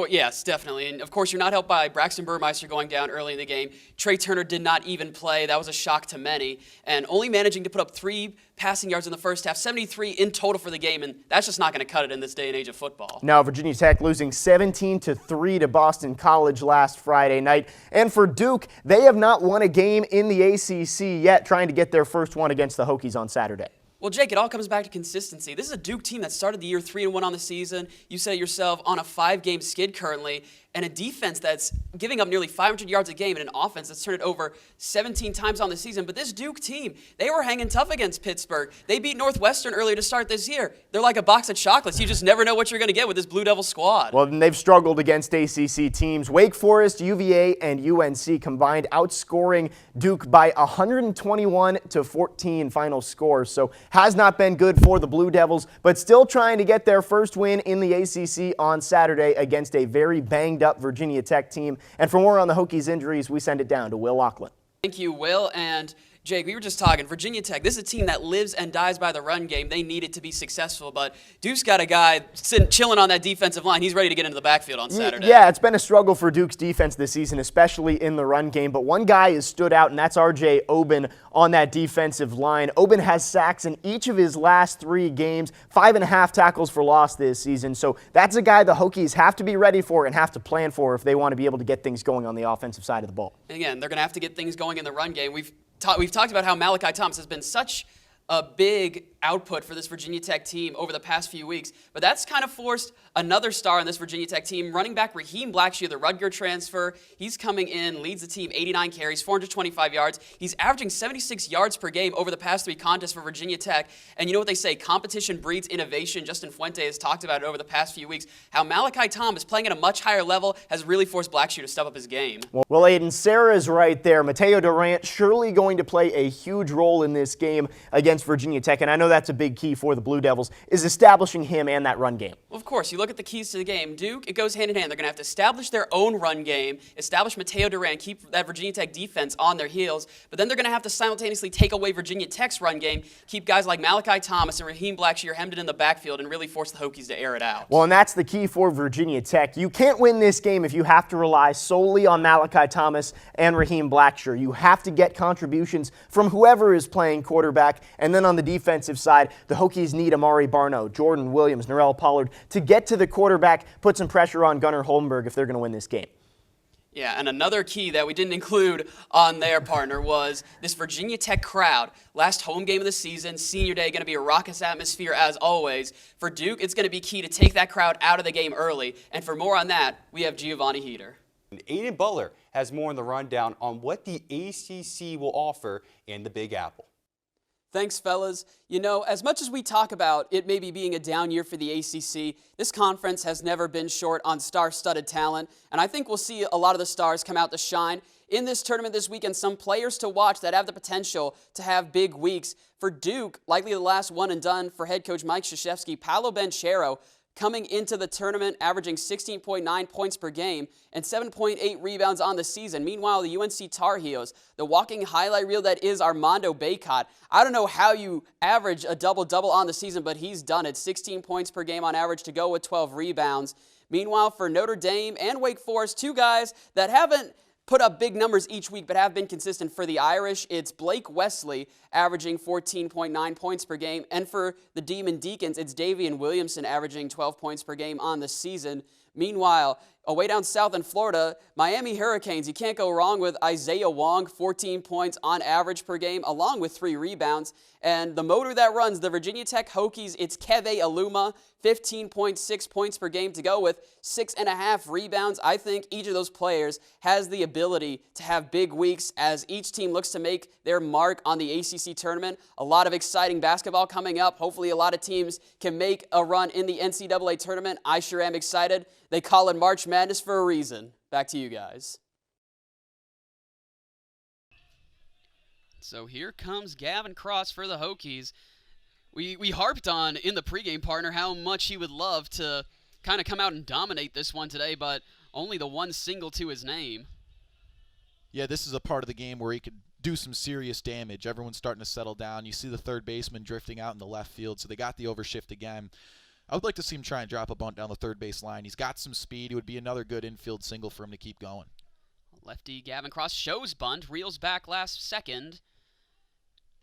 Yes, definitely. And of course, you're not helped by Braxton Burmeister going down early in the game. Trey Turner did not even play. That was a shock to many. And only managing to put up 3 passing yards in the first half, 73 in total for the game. And that's just not going to cut it in this day and age of football. Now, Virginia Tech losing 17-3 to Boston College last Friday night. And for Duke, they have not won a game in the ACC yet, trying to get their first one against the Hokies on Saturday. Well, Jake, it all comes back to consistency. This is a Duke team that started the year 3-1 on the season. You said it yourself, on a 5-game skid currently, and a defense that's giving up nearly 500 yards a game and an offense that's turned it over 17 times on the season. But this Duke team, they were hanging tough against Pittsburgh. They beat Northwestern earlier to start this year. They're like a box of chocolates. You just never know what you're going to get with this Blue Devil squad. Well, then they've struggled against ACC teams. Wake Forest, UVA, and UNC combined outscoring Duke by 121-14 final score. So has not been good for the Blue Devils, but still trying to get their first win in the ACC on Saturday against a very banged-up Virginia Tech team. And for more on the Hokies' injuries, we send it down to Will Lachlan. Thank you, Will. And Jake, we were just talking, Virginia Tech, this is a team that lives and dies by the run game. They need it to be successful, but Duke's got a guy sitting, chilling on that defensive line. He's ready to get into the backfield on Saturday. Yeah, it's been a struggle for Duke's defense this season, especially in the run game, but one guy has stood out, and that's R.J. Oben on that defensive line. Oben has sacks in each of his last 3 games, 5.5 tackles for loss this season, so that's a guy the Hokies have to be ready for and have to plan for if they want to be able to get things going on the offensive side of the ball. Again, they're going to have to get things going in the run game. We've talked about how Malachi Thomas has been such a big output for this Virginia Tech team over the past few weeks, but that's kind of forced another star on this Virginia Tech team. Running back Raheem Blackshear, the Rutgers transfer, he's coming in, leads the team 89 carries, 425 yards. He's averaging 76 yards per game over the past 3 contests for Virginia Tech. And you know what they say, competition breeds innovation. Justin Fuente has talked about it over the past few weeks, how Malachi Thomas, playing at a much higher level, has really forced Blackshear to step up his game. Well, Aidan, Sarah's right there. Mateo Durant surely going to play a huge role in this game against Virginia Tech, and I know that's a big key for the Blue Devils, is establishing him and that run game. Well, of course, you look at the keys to the game. Duke, it goes hand in hand. They're going to have to establish their own run game, establish Mateo Durant, keep that Virginia Tech defense on their heels, but then they're going to have to simultaneously take away Virginia Tech's run game, keep guys like Malachi Thomas and Raheem Blackshear hemmed in the backfield, and really force the Hokies to air it out. Well, and that's the key for Virginia Tech. You can't win this game if you have to rely solely on Malachi Thomas and Raheem Blackshear. You have to get contributions from whoever is playing quarterback, and then on the defensive side, the Hokies need Amari Barno, Jordan Williams, Narell Pollard to get to the quarterback, put some pressure on Gunnar Holmberg if they're going to win this game. Yeah, and another key that we didn't include on their partner was this Virginia Tech crowd. Last home game of the season, senior day, going to be a raucous atmosphere as always. For Duke, it's going to be key to take that crowd out of the game early. And for more on that, we have Giovanni Heater. Aidan Butler has more in the rundown on what the ACC will offer in the Big Apple. Thanks, fellas. You know, as much as we talk about it maybe being a down year for the ACC, this conference has never been short on star-studded talent, and I think we'll see a lot of the stars come out to shine in this tournament this weekend. Some players to watch that have the potential to have big weeks. For Duke, likely the last one and done for head coach Mike Krzyzewski, Paolo Banchero, coming into the tournament, averaging 16.9 points per game and 7.8 rebounds on the season. Meanwhile, the UNC Tar Heels, the walking highlight reel that is Armando Bacot. I don't know how you average a double-double on the season, but he's done it. 16 points per game on average to go with 12 rebounds. Meanwhile, for Notre Dame and Wake Forest, 2 guys that haven't put up big numbers each week but have been consistent. For the Irish, it's Blake Wesley averaging 14.9 points per game. And for the Demon Deacons, it's Davian Williamson averaging 12 points per game on the season. Meanwhile, away down south in Florida, Miami Hurricanes, you can't go wrong with Isaiah Wong, 14 points on average per game, along with 3 rebounds. And the motor that runs the Virginia Tech Hokies, it's Keve Aluma, 15.6 points per game to go with 6.5 rebounds. I think each of those players has the ability to have big weeks as each team looks to make their mark on the ACC tournament. A lot of exciting basketball coming up. Hopefully a lot of teams can make a run in the NCAA tournament. I sure am excited. They call it March Madness for a reason. Back to you guys. So here comes Gavin Cross for the Hokies. We harped on in the pregame, partner, how much he would love to kind of come out and dominate this one today, but only the one single to his name. Yeah, this is a part of the game where he could do some serious damage. Everyone's starting to settle down. You see the third baseman drifting out in the left field, so they got the overshift again. I would like to see him try and drop a bunt down the third base line. He's got some speed. It would be another good infield single for him to keep going. Lefty Gavin Cross shows bunt, reels back last second,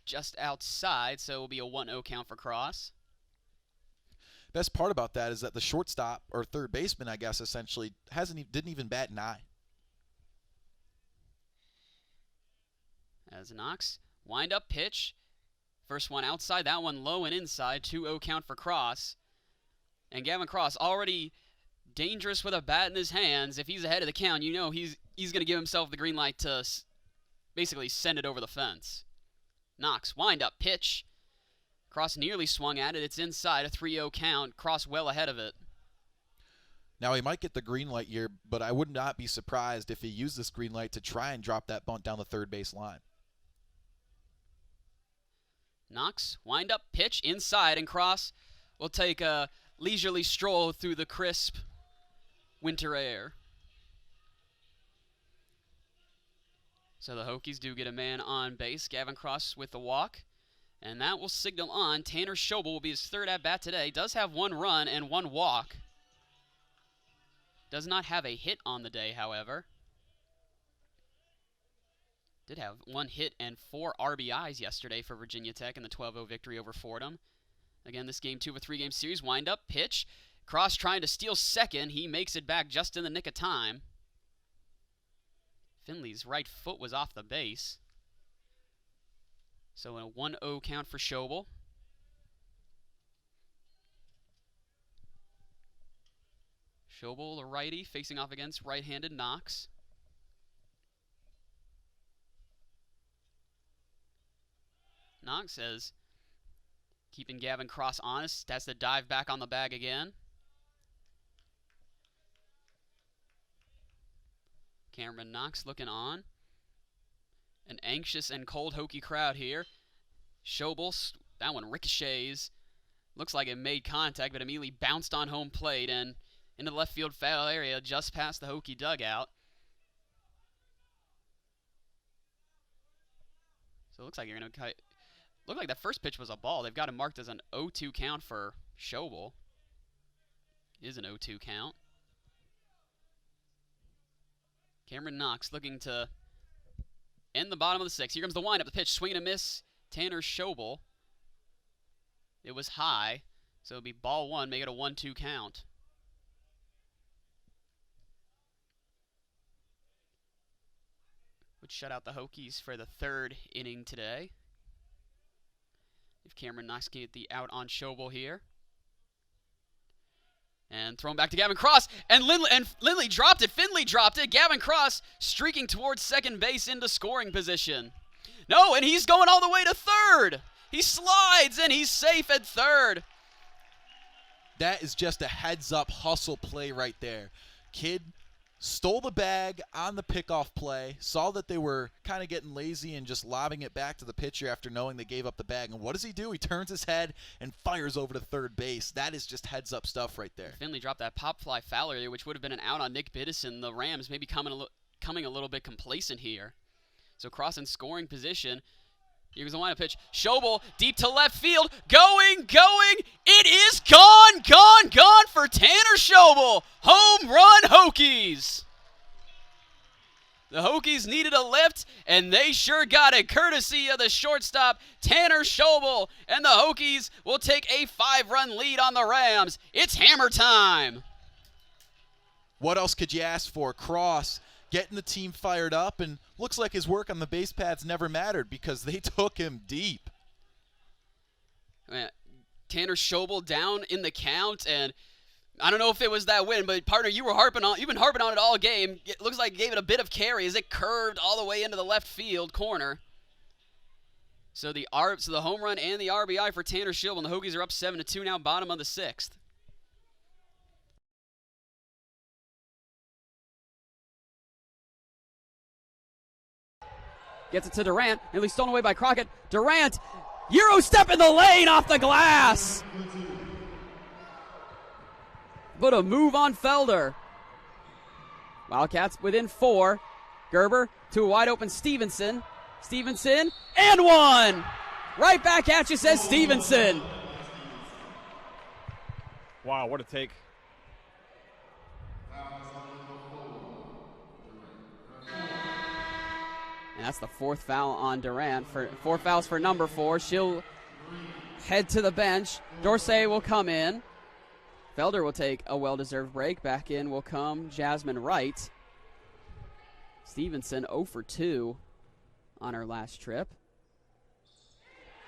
just outside, so it will be a 1-0 count for Cross. Best part about that is that the shortstop, or third baseman, I guess, essentially didn't even bat an eye. As Knox, wind-up pitch. First one outside, that one low and inside. 2-0 count for Cross. And Gavin Cross already dangerous with a bat in his hands. If he's ahead of the count, you know he's going to give himself the green light to basically send it over the fence. Knox, wind-up pitch. Cross nearly swung at it. It's inside, a 3-0 count. Cross well ahead of it. Now, he might get the green light here, but I would not be surprised if he used this green light to try and drop that bunt down the third base line. Knox, wind-up pitch inside, and Cross will take a leisurely stroll through the crisp winter air. So the Hokies do get a man on base. Gavin Cross with the walk. And that will signal on. Tanner Schobel will be his third at-bat today. Does have 1 run and 1 walk. Does not have a hit on the day, however. Did have 1 hit and 4 RBIs yesterday for Virginia Tech in the 12-0 victory over Fordham. Again, this game 2 of a 3-game series. Wind-up pitch. Cross trying to steal second. He makes it back just in the nick of time. Finley's right foot was off the base. So a 1-0 count for Schobel. Schobel, the righty, facing off against right-handed Knox. Knox says, keeping Gavin Cross honest, has to dive back on the bag again. Cameron Knox looking on. An anxious and cold Hokie crowd here. Schobel, that one ricochets. Looks like it made contact, but immediately bounced on home plate and into the left field foul area just past the Hokie dugout. So it looks like you're going to look like that first pitch was a ball. They've got it marked as an 0-2 count for Schobel. It is an 0-2 count. Cameron Knox looking to end the bottom of the 6th. Here comes the windup. The pitch, swing and a miss. Tanner Schobel. It was high, so it'll be ball 1, make it a 1-2 count. Would shut out the Hokies for the 3rd inning today. If Cameron Knox can get the out on Schobel here. And thrown back to Gavin Cross, and Lindley dropped it. Finley dropped it. Gavin Cross streaking towards second base into scoring position. No, and he's going all the way to 3rd. He slides, and he's safe at 3rd. That is just a heads-up hustle play right there. Kid stole the bag on the pickoff play, saw that they were kind of getting lazy and just lobbing it back to the pitcher after knowing they gave up the bag. And what does he do? He turns his head and fires over to third base. That is just heads-up stuff right there. Finley dropped that pop fly foul area, which would have been an out on Nick Biddison. The Rams may be coming a little bit complacent here. So Cross in scoring position. Here's the windup pitch. Schobel deep to left field. Going. It is gone for Tanner Schobel. Home run Hokies. The Hokies needed a lift, and they sure got it, courtesy of the shortstop, Tanner Schobel. And the Hokies will take a 5-run lead on the Rams. It's hammer time. What else could you ask for? Cross getting the team fired up, and looks like his work on the base paths never mattered because they took him deep. Tanner Schobel down in the count, and I don't know if it was that win, but partner, you've been harping on it all game. It looks like gave it a bit of carry as it curved all the way into the left field corner. So the home run and the RBI for Tanner Schobel, and the Hokies are up 7-2 now, bottom of the 6th. Gets it to Durant, nearly stolen away by Crockett. Durant, Euro step in the lane off the glass. But a move on Felder. Wildcats within 4. Gerber to a wide open Stevenson. Stevenson, and 1. Right back at you, says Stevenson. Wow, what a take. And that's the fourth foul on Durant. For 4 fouls for number 4. She'll head to the bench. Dorsey will come in. Felder will take a well-deserved break. Back in will come Jasmine Wright. Stevenson 0 for 2 on her last trip.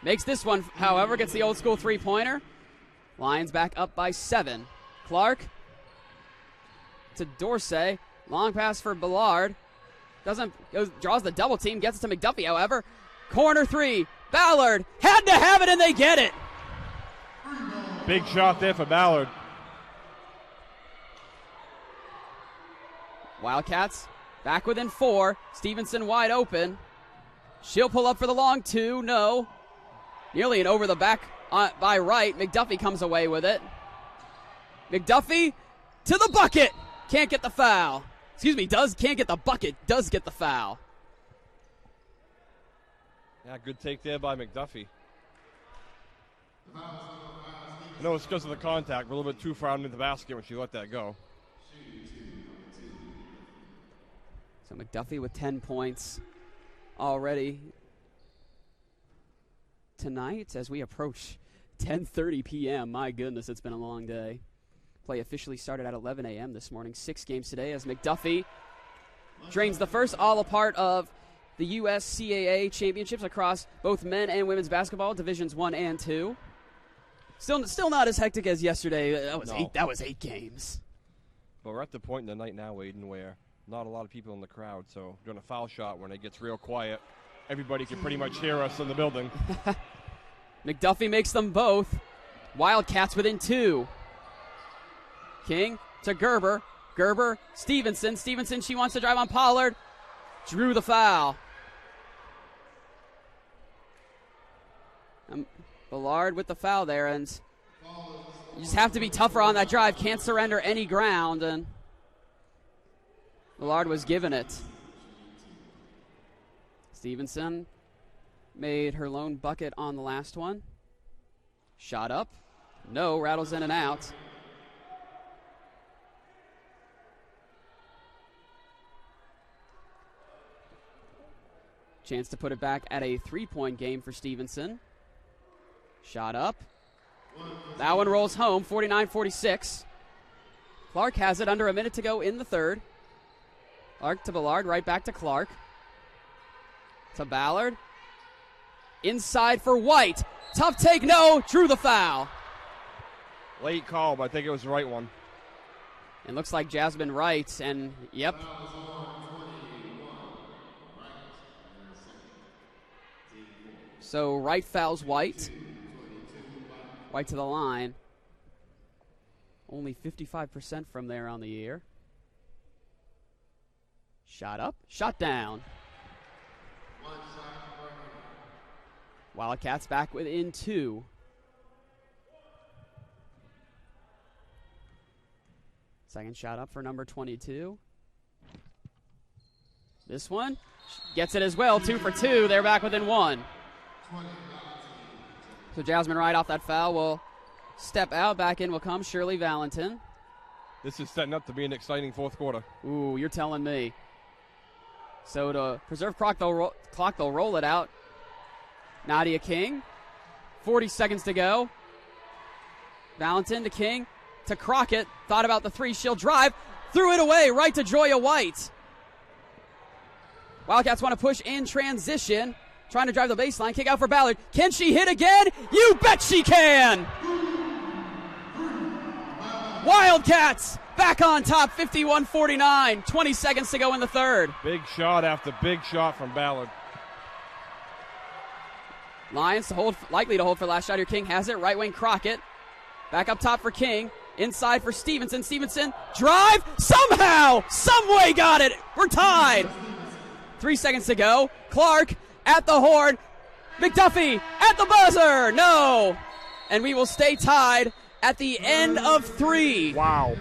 Makes this one, however, gets the old school three-pointer. Lions back up by 7. Clark to Dorsey. Long pass for Ballard. Draws the double team, gets it to McDuffie, however. Corner 3. Ballard had to have it, and they get it. Big shot there for Ballard. Wildcats back within 4. Stevenson wide open. She'll pull up for the long 2. No. Nearly an over the back by Wright. McDuffie comes away with it. McDuffie to the bucket. Can't get the foul. Excuse me, can't get the bucket. Does get the foul. Yeah, good take there by McDuffie. I know it's because of the contact. We're a little bit too far into the basket when she let that go. So McDuffie with 10 points already tonight as we approach 10:30 p.m. My goodness, it's been a long day. Play officially started at 11 a.m. this morning. 6 games today as McDuffie drains the first, all a part of the USCAA championships across both men and women's basketball, divisions 1 and 2. Still not as hectic as yesterday. That was 8 games. But we're at the point in the night now, Aidan, where not a lot of people in the crowd. So doing a foul shot when it gets real quiet, everybody can pretty much hear us in the building. McDuffie makes them both. Wildcats within 2. King to Gerber. Gerber, Stevenson. Stevenson, she wants to drive on Pollard. Drew the foul. Ballard with the foul there, and you just have to be tougher on that drive. Can't surrender any ground, and Ballard was given it. Stevenson made her lone bucket on the last one. Shot up. No, rattles in and out. Chance to put it back at a 3-point game for Stevenson. Shot up. That one rolls home, 49-46. Clark has it under a minute to go in the third. Clark to Ballard, right back to Clark. To Ballard. Inside for White. Tough take, no. Drew the foul. Late call, but I think it was the right one. It looks like Jasmine Wright, and yep. So Wright fouls White. White to the line. Only 55% from there on the year. Shot up, shot down. Wildcats back within 2. Second shot up for number 22. This one gets it as well, 2 for 2. They're back within 1. So Jasmine Wright off that foul will step out. Back in will come Shirley Valentin. This is setting up to be an exciting fourth quarter. Ooh, you're telling me. So to preserve clock, they'll roll it out. Nadia King. 40 seconds to go. Valentin to King. To Crockett. Thought about the 3. She'll drive. Threw it away. Right to Joya White. Wildcats want to push in transition. Trying to drive the baseline. Kick out for Ballard. Can she hit again? You bet she can! Wildcats back on top, 51-49. 20 seconds to go in the third. Big shot after big shot from Ballard. Lions likely to hold for last shot here. King has it. Right wing Crockett. Back up top for King. Inside for Stevenson. Stevenson. Drive. Somehow. Someway got it. We're tied. 3 seconds to go. Clark at the horn. McDuffie at the buzzer. No. And we will stay tied at the end of 3. Wow.